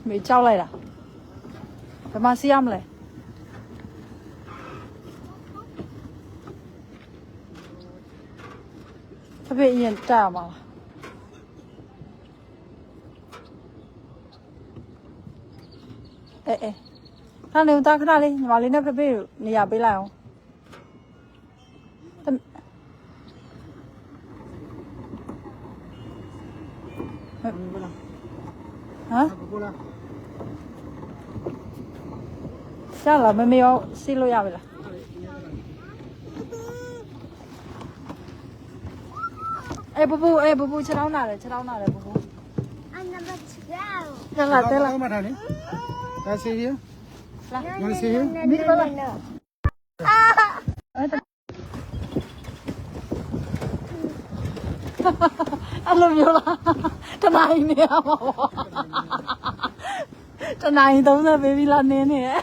မေကြောက်လိုက်တာဘယ်မှာစီးရမလဲဖဖေအရင်တက်ရမှာလားအေးခဏလေးတာခဏလေးညီမလေးနဲ့ဖဖေနေရာပေးလိုက်အောင်ဟမ်ဘလားရှာလာမမေရောစီးလို့ရပြီလားအေးပပူခြေထောင်းနာတယ်ပပူ I'm number 12. တက်လာတက်လာ Come on, Can I see here? လာ You want to see here? မိဘလာအဲ့လိုမျိုးလားတနိုင်နေရမှာပေါ့တနိုင်30ဘေဘီလာနင်းနေရဲ့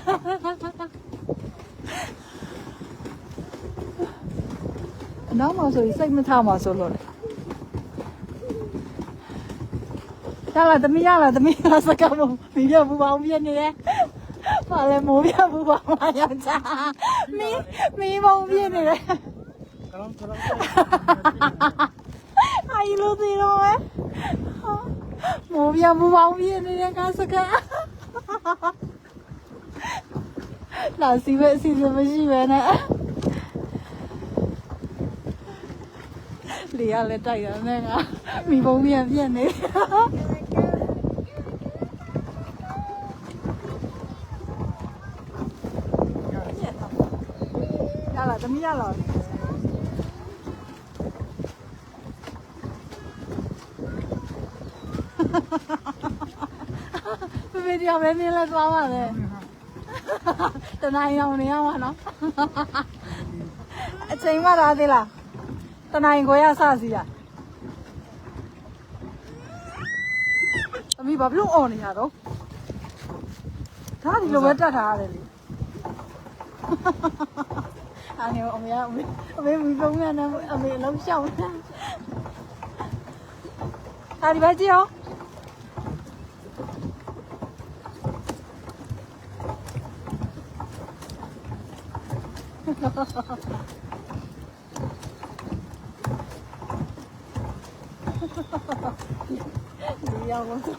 နောက်မှဆိုရင်စိတ်မထမှာဆိုလို့လေရလာသမီးစကားမမီးရဘူးပါအောင်ပြနေတယ်ပါလေမိုးပြဘူးပါမယောက်ျားမီးဘုံပြနေတယ်အာယူလို့သေးတော့မိုးပြဘူးပါအောင်ပြနေတဲ့ကစကားလာစီပဲအစီအစဉ်မရှိပဲနဲ့လေရလက်တိုက်ရနဲ့ကမိဘုံပြန်ပြက်နေရလာသမီးရလာဖေဒီအမေနေလဲသွားပါလေတနိုင်အောင်နေရမှာနော်အချိန်မှလာသေးလားတနိုင်ကိုရစစီရသမီးဘာဖြစ်လို့អော်နေရတော့ဒါဒီလိုပဲတတ်ထားရတယ်လေအားနေအမေမီးပုံးရနေအမေအလုံးရှောင်းတာဒါဒီပဲကြည့်အောင်ဒီရောက်လို့ဒီ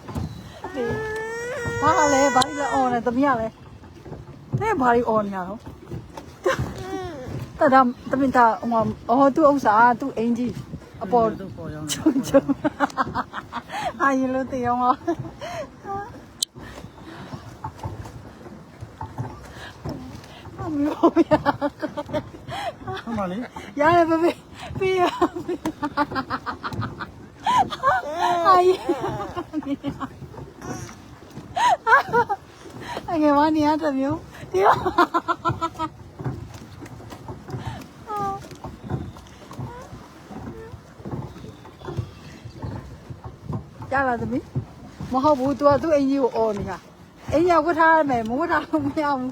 ဘာလဲဘာလဲအော်နေတမီးရလဲတဲ့ဘာလဲအော်နေရတော့တမင်တာအော်သူ့ဥစ္စာသူ့အင်ကြီးအပေါ်ချုံအာရင်လို့တေအောင်မျိုးရ Come on, ရတယ်ဖေဖေရအာရင်အငယ်မနေရတဲ့မျိုးဒီရလာသမီးမဟုတ်ဘူး तू ကသူ့အင်ကြီးကိုအော်နေတာအင်ကြီးကဝတ်ထားရမယ်မဝတ်ထားလို့မရဘူး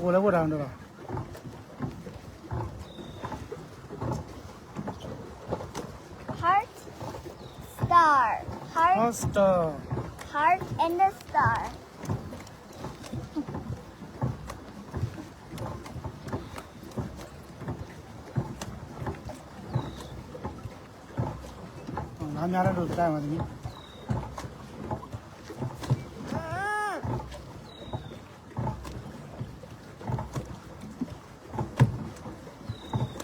Go level down. Heart, star. Heart, Star. heart, and the star. I'm not going to time with me.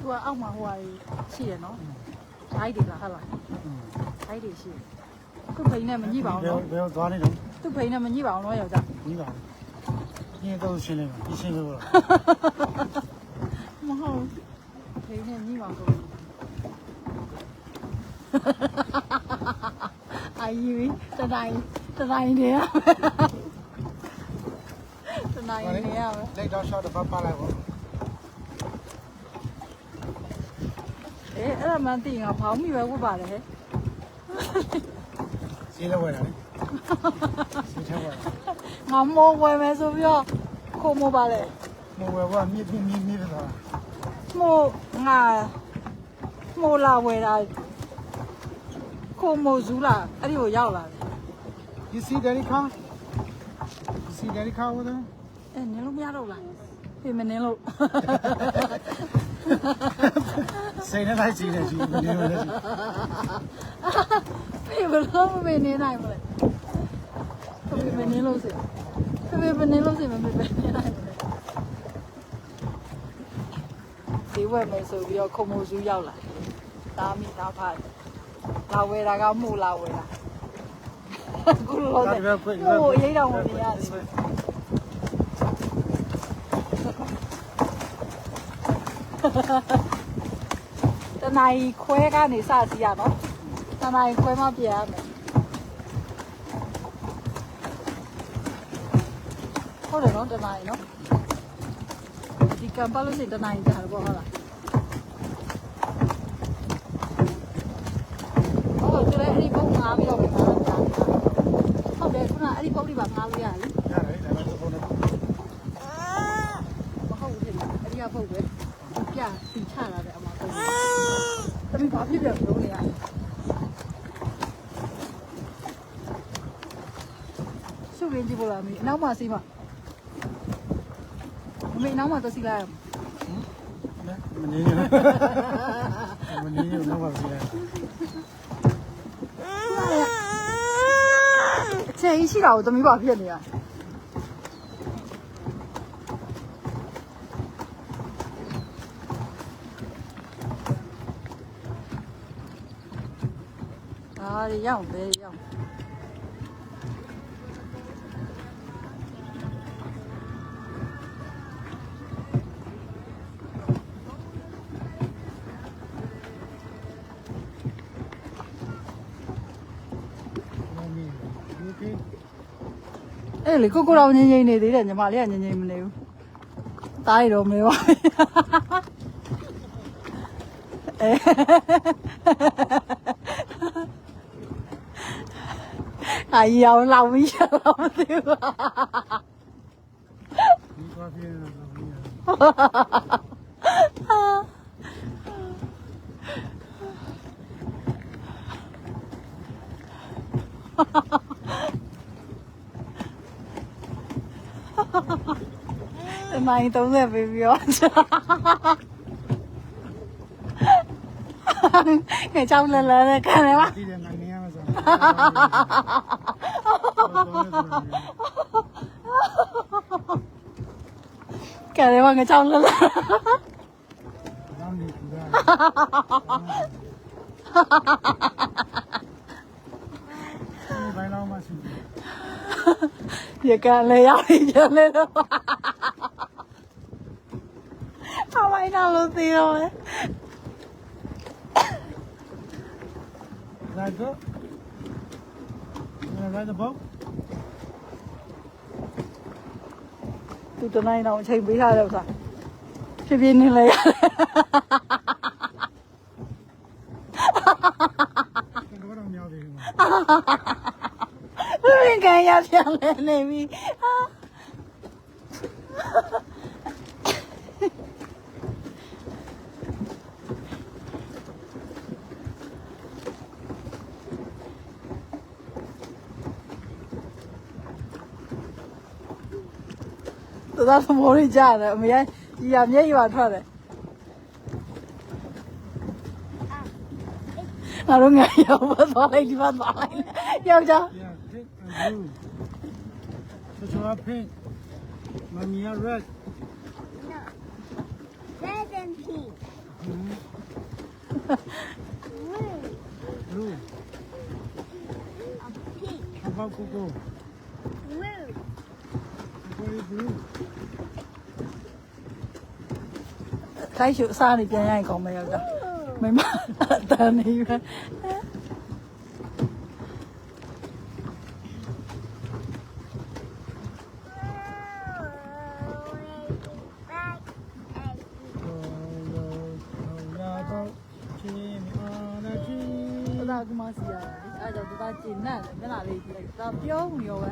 तू အောက်မှာဟိုဟာရှိရနော်ဓာတ်တွေလားဟာလားဓာတ်တွေရှိသူ့ဖိနဲ့မညှိပါအောင်နော် ဘယ်သွားနေတော့ သူ့ဖိနဲ့မညှိပါအောင်နော်ယောက်ျား ညီပါညီတော့ရှင်းလိုက်ပါရှင်းလို့ မဟုတ်ဖိနဲ့ညှိပါအောင်အာယူတတိုင်းနေရတတိုင်းနေရပဲ လိုက်တော့ shot တော့ပါလိုက်ပါ အေးအဲ့ဒါမှသိရင်ငါဖောင်းမိပဲဝတ်ပါတယ်ဟဲ့ စီးလို့ဝင်လာတယ်စီးထားပါ ငါမောဝယ်မယ်ဆိုပြီးတော့ခိုးမိုးပါလေ မဝယ်ဘာမြစ်သွား မိုးငါ မိုးလာဝယ်တာခိုမိုဇူးလာအဲ့ဒီကိုရောက်လာတယ် You see Daddy car? You see Daddy car over there? အဲနင်းလို့မရတော့လားပြင်မနင်းလို့ Say that I see that you. ပြင်ဘလို့မနေနိုင်ဘူးလေပြင်မနေလို့สิပြင်မနေလို့สิမပြင်နေနိုင်ဘူးလေဒီဝက်မယ်ဆိုပြီးတော့ခိုမိုဇူးရောက်လာတာမိတာဖာလာဝယ်တာကမို့လာဝယ်တာခုလောတယ်ဟိုအရေးတော်ဝင်နေရတယ်တနိုင်ခွဲကနေစစီရနော်တနိုင်ခွဲမှပြန်ရမယ်ဟုတ်တယ်နော်တနိုင်နော်ဒီကံပါလို့စိတ်တနိုင်ကြတယ်ပေါ့ဟုတ်လားဟုတ်တယ်အဲ့ဒီပုံငါပြီးတော့ပြန်လာတာဟုတ်တယ်ခုနအဲ့ဒီပုံလေးပါငါလို့ရတယ်လေ Yeah, right. That's the phone. မဟုတ်ဘူးဖြစ်နေအဲ့ဒီကပုံပဲပြစီချလာတယ်အမပုံတမီးဘာဖြစ်ပြန်လို့နေရရှုပ်ရင်းကြည့်ဖို့လားမင်းအနောက်မှာစီးမမင်းနောက်မှာတော့စီးလိုက်အောင် Menino no va a ser. အချိန်ရှိတာကိုတမီးဘာဖြစ်နေရရောက်ပဲရောက်အဲ့လေကိုကိုတော့ငင်းငင်းနေသေးတယ်ညီမလေးကငင်းငင်းမနေဘူးတားရတော့မေးပါအာရောင်လောင်ပြီးရတော့မသိဘူး Ni va bien la vida. နိုင်30ပဲပြောငါကြောက်လဲလဲခံရပါ Ti de manía más. ကဲတယ်ငါကြောက်လဲလဲ Dame cuidado. 你白老吗？是。 ရကလည်းရောက်နေကြလဲတော့အမိုင်းတော့လို့သိတော့လေ Right go. You wanna ride the boat? သူတနိုင်တော့အချိန်ပေးထားတယ်ဥစ္စာဖြည်းဖြည်းနေလဲရတယ် Pero ahora me odio. ဘယ်ကရပြန်လဲနေပြီတော်တော်မိုးရကြတယ်အမေကြီးရမျက်ရည်ပါထွက်တယ်ငါတို့ငါရောက်သွားလိုက်ဒီမှာသွားလိုက်ယောက်ျား Yeah, pink and blue. So you are pink. Mommy are red. No. Red and pink. Mm-hmm. Blue. Blue. Pink. How about Coco? Blue. Coco is blue. ခိုင်းရှုအစားနေပြန်ရရင်ကောင်းမယောက်ျားမိမတန်နေပဲ ဒါကမှစီရတယ်အဲ့တော့သူကကျင်နဲ့မျက်နှာလေးကြည့်လိုက်ဒါပြုံးရောပဲ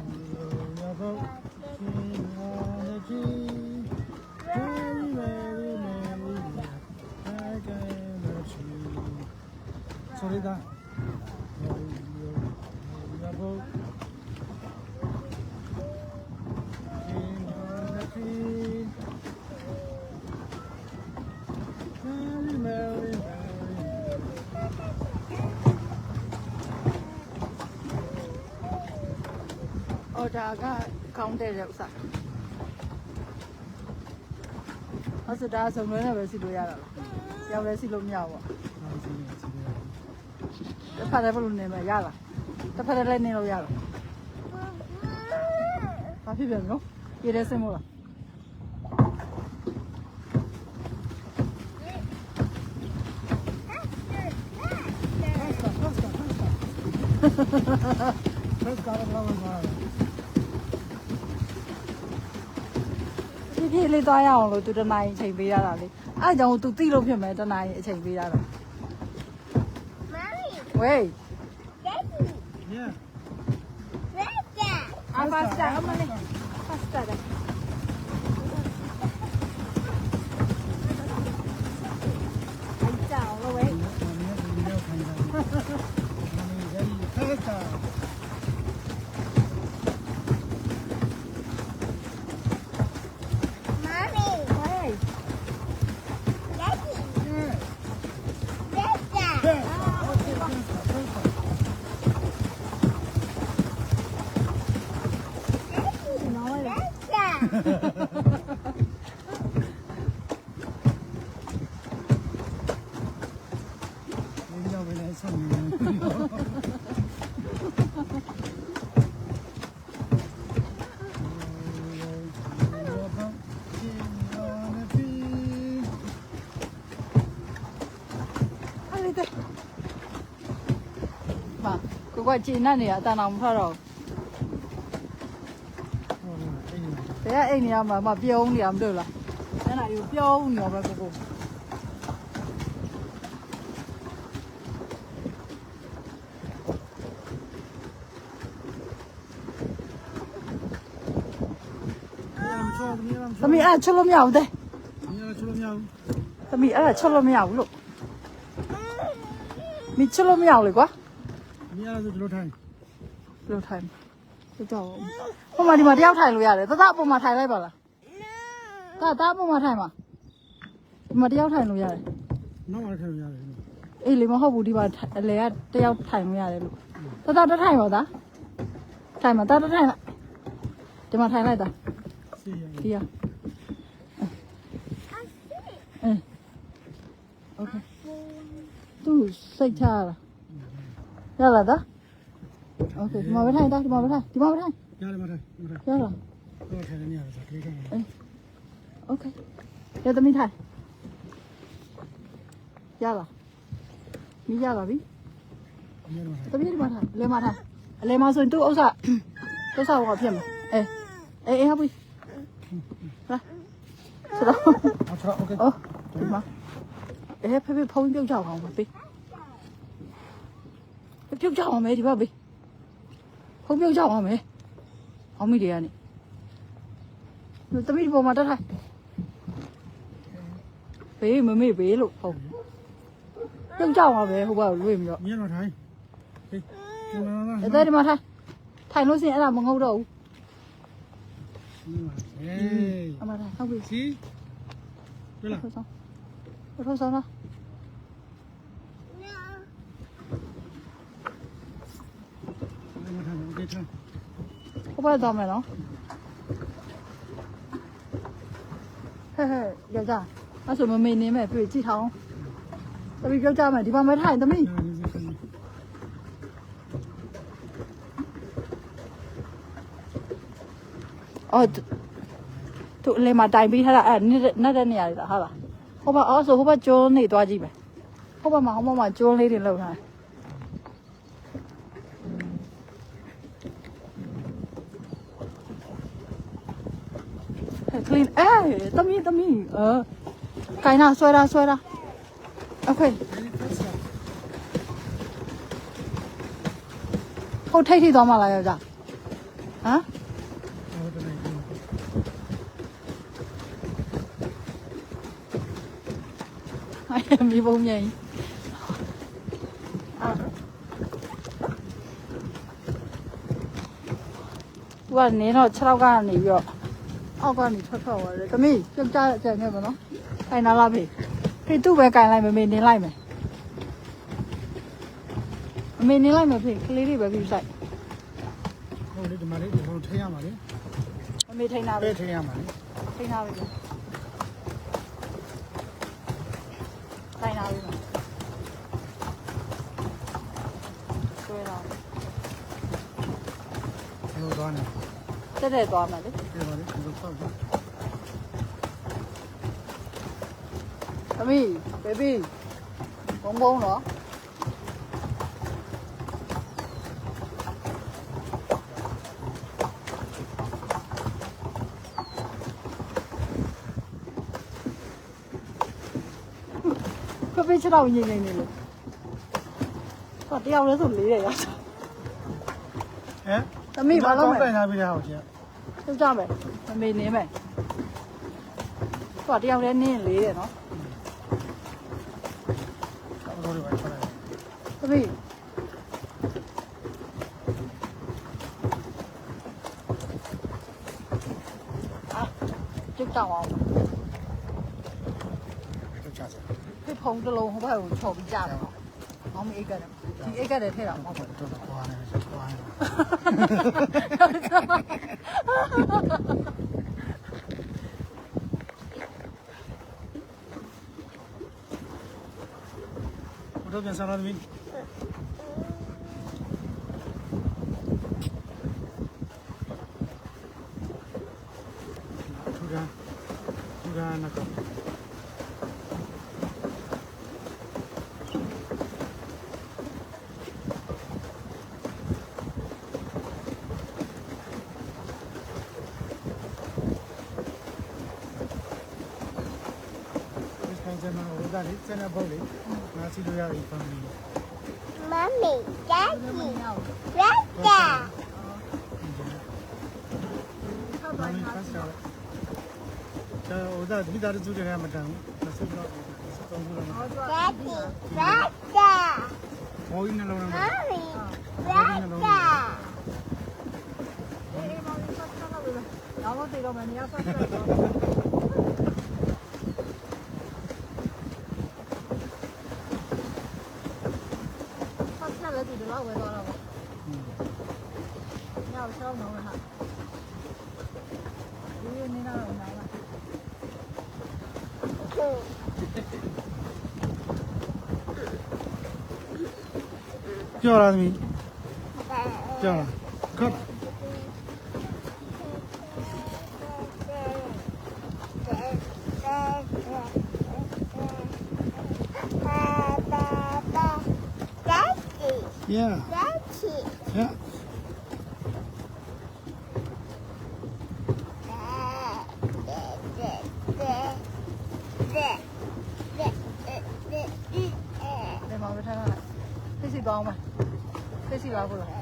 Very, very, very, very, အော်ဒါကကောင်းတဲ့ဥစ္စာအဲ့ဒါစုံလွဲနဲ့ပဲစီလို့ရတာလားရောက်လဲစီလို့မရဘူးပေါ့တစ်ဖက်လည်းဘယ်လိုနေမလဲရလားတစ်ဖက်လည်းနေလို့ရလားဘာဖြစ်ပြန်နော်ရေထဲဆင်းမို့လားဖြည်းဖြည်းလေးသွားရအောင်လို့သူတနားရင်အချိန်ပေးရတာလေအဲ့ကြောင့်သူသိလို့ဖြစ်မယ်တနားရင်အချိန်ပေးရတာ Mommy, Wait Daddy, Yeah. Dada. pasta amane pasta da ai chào lo wait Mommy, hey Daddy, Dada. nói là Dada. Maybe I'll be nice on you. ai đi mà cô qua chị nãy nè ta nào không rồi thế anh này mà biểu ông làm được là cái này yêu biểu ông nhiều mà cô tao mi ăn cho nó mèo đây tao mi ăn cho nó mèo luôn mi cho nó mèo rồi quá lâu thay cho hôm mà đi mà đeo thay rồi à đấy tao bộ mà thay đây bảo là tao bộ mà thay mà đeo thay rồi à đấy ấy lấy mà họ bù đi mà lấy đeo thay rồi à đấy tao đã thay bảo thay mà tao đã thay lại để mà thay lại tao đi à ok tu xây cha là ra là đó ok đi mà với thay đó đi mà với thay ra rồi ok giờ tao mi thay ra rồi mi ra rồi bi tao biết đi mà thay lấy mà rồi tu ốc sa tôi sao vào phim ê hấp đi ra sao đâu đi mà ê phải phong tiêu chào không bi tiêu chào mà mày đi vào bi không tiêu chào mà mày không mi đi à nè tao biết bộ mà tao thay bé mà mày bé luôn không tiêu chào mà mày không bao luôn rồi để đây đi mà thay nó sẽ làm bằng ngâu đâu mà thay không bị thôi sao đó không bao giờ mày nó giờ ra nó sửa mà mình này mày phải chi tháo tại vì giờ mày đi vào mấy thay tao mình tụi lên mà đại bi hay là nó đây này là hả không bao giờ không bao trốn này toa gì mày không bao mà trốn lấy thì lâu này clean tao mi cái nào xoay ra ok không thấy thì đó mà lại rồi hả em đi bông nhỉวันนี้เราเช่ากันนี่เยอะเอากันนี่เท่าๆเลยแต่มีเจ้าจ้าเจ้าเนี่ยมั้งเนาะไอ้น่ารักพี่ตู้ไปไกลอะไรไม่นี่ไล่ไหมไม่นี่ไล่ไหมพี่คลีรีแบบพี่ใส่ ဟုတ်လေ ဒီမှာလေးဒီလိုထိရမှာလေ မမေထိန်တာပဲ ပဲထိရမှာလေ ထိန်တာပဲထိုင်တာပဲဆွဲတော့ ဘယ်လိုသွားနေ တက်တက်သွားမှာလေ ဒီမှာလေးဒီလိုဆောက်ကြ သမီးဘေဘီဘုံဘုံတော့ကပေးချတော့ညင်ညင်နေလို့တော့တယောက်လဲဆိုလေးရရောက် ဟမ် သမီးဘာလုပ်မ တို လဲ င်ထားပြီးတဲ့ဟောချင်း သူကြမယ်မမေနေမယ်တော့တယောက်လဲနင်းလေးတယ်နော် ဘယ်လိုလဲပါဆက်လိုက် သမီးအာကျုပ်တောင်းအောင် တော့ချာစ ဖိဖုံးတစ်လုံးဟိုဘက်ကိုချော်ပြီးကြတယ်။မောင်မအိတ်ကတယ်။ဒီအိတ်ကတယ်ထည့်တာမဟုတ်ဘူး တော့ကွာနေကွာနေဘယ်တော့ပြန်စားလာသမီးထူဒါနကော ကျန်တဲ့ဘုတ်လေးငါစီလို့ရပြီဖမ်းပြီး Mommy, မ Daddy, င်းရောက် Dada. ထောက် ဘာ တိုင်း လို့ မှာ ဖမ်းစားလဲကျဟိုဒါမိသားစုတွေကမတန်ဘူးဆက်တော့သုံးခုလောက် ဟောတော့ Daddy, Dada. မော်ကြီးနှလုံးနဲ့ Mommy, Dada. အေးမောင်ဆက်ဆက်တော့ပဲ။တော့တေတော့မနေရဆက်ဆက်တော့ဆက်ဆက်လည်းဒီတော့ဝယ်သွားတော့။ညောက်ချောင်းတော့ဟာ။ဒီနေ့တော့နားလာ ကြောက်လားသမီးကြောက်လားခပ် Daddy, yeah Daddy. yeah ။ဒီမှာပဲထားလိုက်။သိစီပေါင်းမယ်။သိစီပါဘူးလား။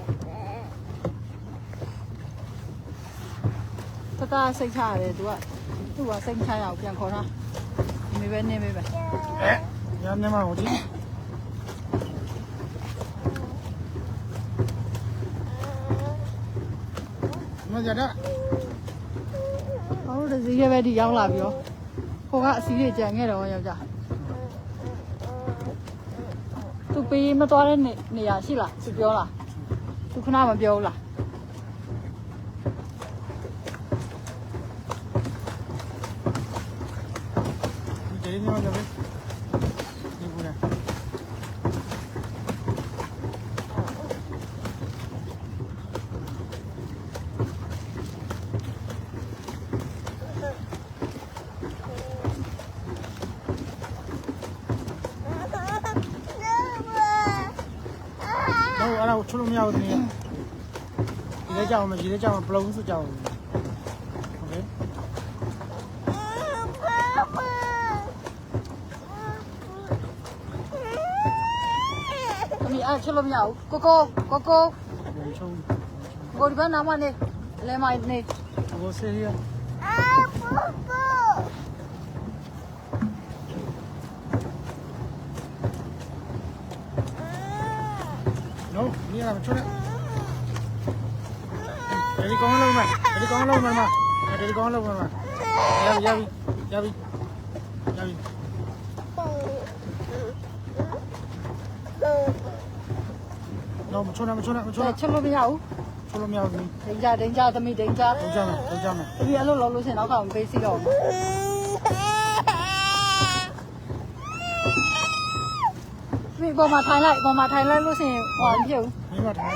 တတစိတ်ချရတယ်သူကစိတ်ချရအောင်ပြန်ခေါ်ထား။မေပဲနေမေပဲ ရမ်းနေမှာဟိုကြည့်မကြတာ ။ဟောတို့ဒီရဲပဲဒီရောက်လာပြီရော။ကိုကအစီးတွေကြံခဲ့တော့ယောက်ျား။သူပေးမသွားတဲ့နေရာရှိလားသူပြောလား။သူခဏမပြောဘူးလား ဒီနေမှာကြပဲဒီဘူးလား တော့အဲ့ဒါကိုချိုးလို့မရဘူးတမီးရေထဲကြောင်မရေထဲကြောင်ပလုံးစုကြောင်โอเค ။အမေအဲ့ချက်လို့မရဘူး။ကိုချုံ ကိုဒီဘက်နားမနေလဲမိုင်းနေ ဘောဆေးရနော်นี่อะไรချိုးနေဒီကောင်လုံးမဒီကောင်လုံးမမဒီကောင်လုံးမမရပြီနော်မချိုးနဲ့ ချက်လို့မရဘူး ထိုးလို့မရဘူး ဒိန်ကြသမီးဒိန်ကြ ထုတ်ကြမယ်ထုတ်ကြမယ် သမီးအဲ့လိုလုပ်လို့ရှင်နောက်ကမပေးစီတော့ဘူးသမီးပေါ်မှာထိုင်လိုက်လို့ရှင်ဟောမဖြစ်ဘူး မိမထား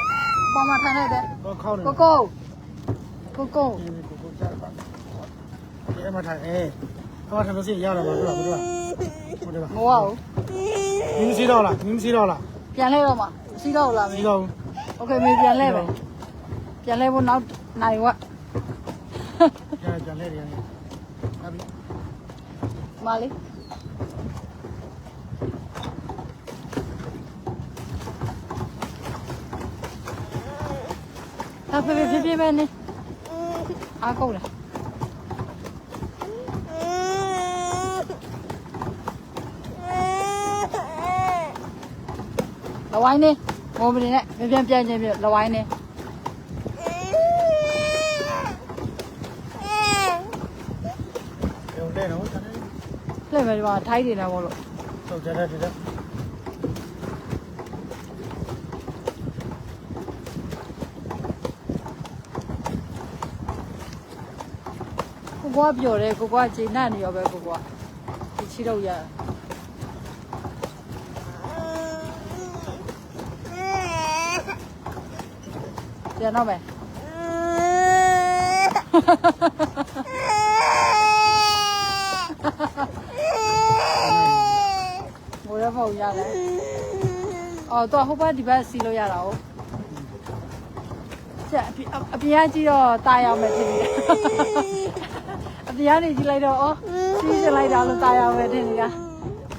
ပေါ်မှာထိုင်လိုက်တယ် တော့ခေါက်နေ ကိုကြပါဒီအမထားဟောထားလို့စီရတော့မှာတို့ဟုတ်တယ်ပါ မဟုတ်ဘူး မင်းစီတော့လားပြန်လဲတော့မှာစီတော့လားမ စီ င်း တော့ โอเคမေးပြန်လဲပဲပြန်လဲဖို့နောက်နိုင်ဝက် ကြလဲရတယ်ဟာပြီ မလေးအဖေဖြည်းပဲနေအားကုန်လားလဝိုင်းနေမောမနေနဲ့ပြန်ချင်းပြလဝိုင်းနေ ရုံတဲ့တော့ လက်ပဲဒီမှာထိုင်းနေတယ်ဘောလို့ ထုတ်ကြတယ်ဒီတော့ ကိုကွာပြောတယ်ကိုကွာဂျေနတ်နေရောပဲကိုကွာဒီချီတော့ရပြန်တော့မယ်ဘိုးရဖို့ရတယ်အော်တော့ဟိုဘက်ဒီဘက်စီလို့ရတာဟုတ်ကျအပြားကြီးတော့ตายရမယ်ထင်တယ်အပြားနေကြည့်လိုက်တော့အော်စီးစလိုက်တာလို့ตายရမယ်ထင်တယ်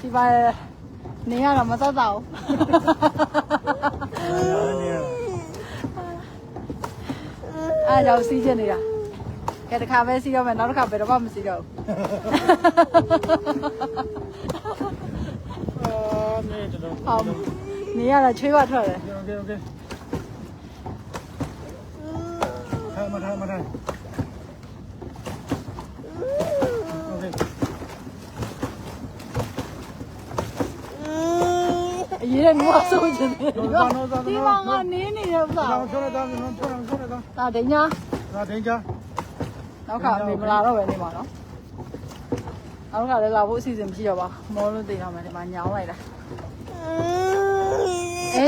ဒီပါနေရတော့မသက်သာဘူးအားကြောင့်စီးချင်နေတာကဲတစ်ခါပဲစီးရမယ်နောက်တစ်ခါဘယ်တော့မှမစီးတော့ဘူးနေတော့ အောင်နေရတာချွေးပါထွက်တယ် โอเคထားမထားโอเค အရေးနဲ့ငါဆိုချင်တယ်ဒီမှာငါနင်းနေတယ်ဥစ္စာ ဆောင်းတော့ဆောင်းတော့ ဒါဒိညာ ဒါဒင်းကြ နောက်ကမေမလာတော့ပဲနေမှာနော်နောက်ကလည်းလာဖို့အစီအစဉ်မရှိတော့ပါမောလို့တင်တော့မယ်ဒီမှာညောင်းလိုက်တာ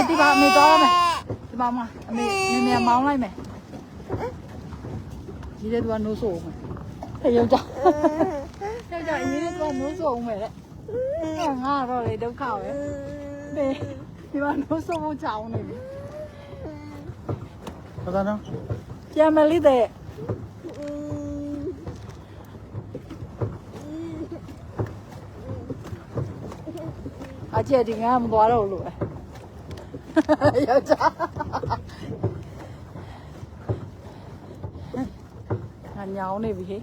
ဒီပါအမေတော့မယ်ဒီပါမအမေမြင်မောင်းလိုက်မယ်ဒီတဲ့သူကနိုးဆိုးမယ်ဟဲ့ယောက်ျားအရင်ကနိုးဆိုးမယ်တဲ့ငါတော့လေဒုက္ခပဲဒီမှာနိုးဆိုးဖို့ချောင်းနေပြီ ပဒနာ ပြန်မလေးတဲ့အကျက်ဒီငါမသွားတော့လို့ပဲယောက်ျားငါညောင်းနေပြီဟေ့